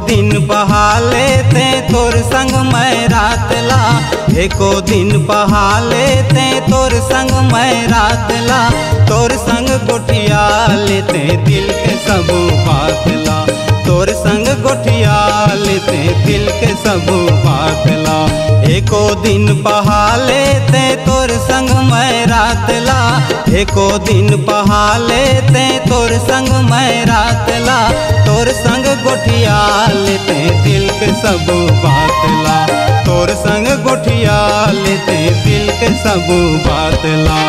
दिन बहा लेते तोर संग मैं रात ला, एको दिन बहा लेते तोर संग मैं रात ला, तोर संग गोठिया लेते दिल के सब बात ला, तोर संग गोठिया लेते दिल के सब बात ला। एको दिन बहा लेते तोर संग मैं रात ला, एको दिन बहा लेते तोर संग मैं रात ला, तोर संग गोठिया लेते दिल के सब बात ला, तोर संग गोठिया लेते दिल के सब बात ला।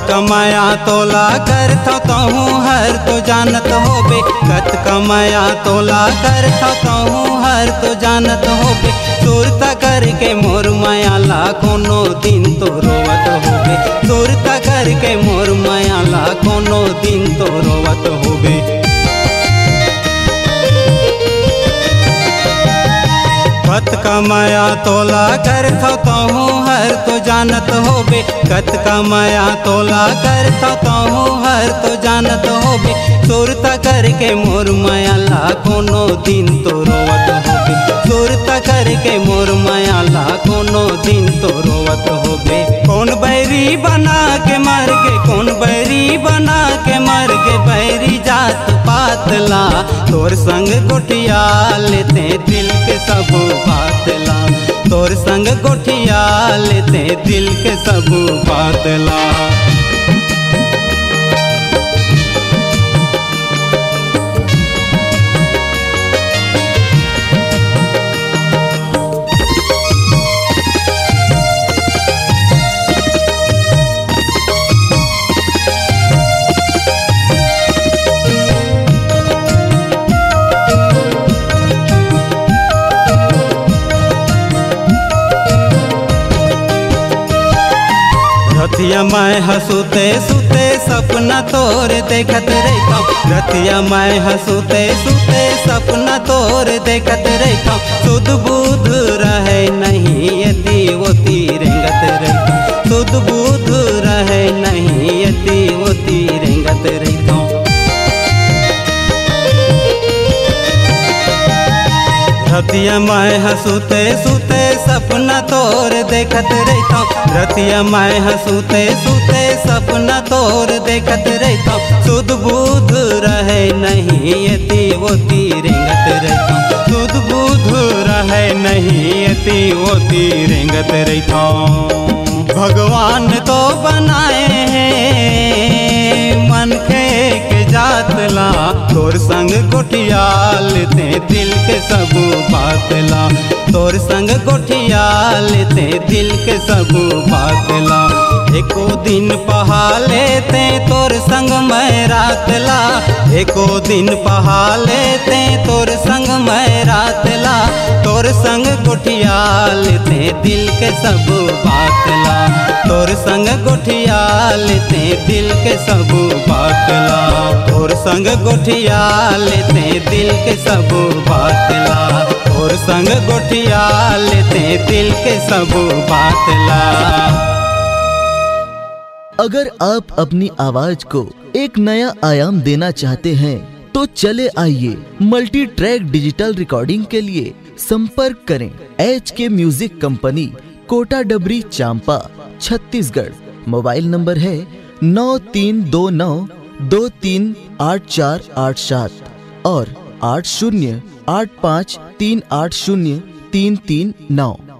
कमाया तोला करता कहूँ हर तो जानत होबे, कत कमाया तोला करता कहूँ हर तो जानत होबे, सुरता करके मोर माया ला कोनो दिन तो रोवत होबे, सुरता करके मोर माया ला कोनो दिन तो रोवत होबे। कत कमाया तोला करता कहूँ हर तो जानत होबे, कत कमाया तोला करता कहूँ हर तो जानत होबे, सुरता करके मोर माया ला कोनो दिन तो रोवत होबे, सुरता करके मोर माया ला कोनो दिन तो रोवत होबे। कौन बैरी बना के मर गे, कौन बैरी बना के मर गे, बैरी जात पात ला, तोर संग गोठिया लेते दिल के सब बात ला, तोर संग गोठिया लेते दिल के सब बात ला। रतिया मैं हंसूते सुते सपना तोर देखत रहता, रतिया मैं हंसूते सुते सपना तोर देखत रहता, सुध बुध रहे नहीं यदि वोती रेंगत रहता, सुध बुध रहे नहीं यदि वोती रेंगत रहता। रतिया मैं हंसूते सुते सपना तोर देखत रहता, रतिया मैं हंसूते सुते सपना तोर देखत रहता, सुध बुध रहे नहीं यदि वोती रेंगत रहता, सुध बुध रहे नहीं यदि वोती रेंगत रहता। भगवान तो बनाए हैं मन के जात ला, तोर संग गोठिया लेते दिल के सब बात ला, तोर संग गोठिया लेते दिल के सब बात ला। एको दिन पहा लेते तोर संग मैं रात ला, एको दिन पहा लेते तोर संग मैं रात ला, तोर संग गोठिया लेते दिल के सब बात ला, तोर संग गोठिया लेते दिल के सब बात ला, तोर संग गोठिया लेते दिल के सब बात ला, तोर संग गोठिया लेते दिल के सब बात ला। अगर आप अपनी आवाज को एक नया आयाम देना चाहते हैं तो चले आइए मल्टी ट्रैक डिजिटल रिकॉर्डिंग के लिए संपर्क करें HK म्यूजिक कंपनी, कोटा डबरी, चांपा, छत्तीसगढ़। मोबाइल नंबर है 9329238487 और 8085380339।